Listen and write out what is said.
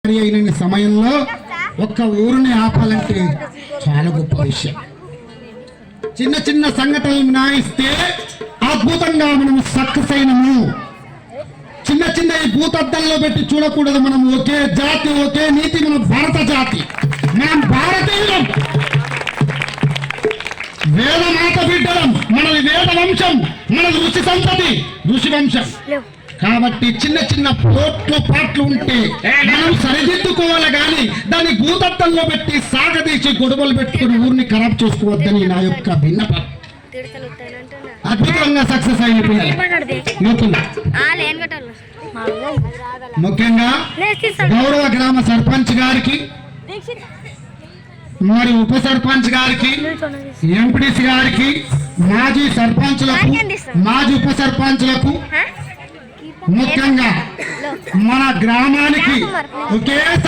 అయిన సమయంలో ఒక్క ఊరిని ఆపాలంటే చాలా గొప్ప విషయం. చిన్న చిన్న సంఘటనలు మినాయిస్తే అద్భుతంగా మనం సక్సెస్ అయినము. చిన్న చిన్న ఈ భూతద్దంలో పెట్టి చూడకూడదు. మనం ఒకే జాతి, ఒకే నీతి, మన భారత జాతి, మనం భారతీయులం, వేదమాత బిడ్డలం, మనది వేద వంశం, మనది ఋషి సంతతి, ఋషి వంశం. కాబట్టి చిన్న చిన్న పాటలు ఉంటే మనం సరిదిద్దుకోవాలి, కానీ దాన్ని భూతత్వంలో పెట్టి సాగదీసి గొడవలు పెట్టుకుని ఊరిని ఖరాబ్ చేసుకోవద్దని నా యొక్క విన్నపం. అద్భుతంగా సక్సెస్ అయిపోయారు. ముఖ్యంగా గౌరవ గ్రామ సర్పంచ్ గారికి, మరి ఉప సర్పంచ్ గారికి, ఎంపీటీసీ గారికి, మాజీ సర్పంచ్లకు, మాజీ ఉప సర్పంచ్లకు, ముఖ్యంగా మన గ్రామానికి ఒకేసారి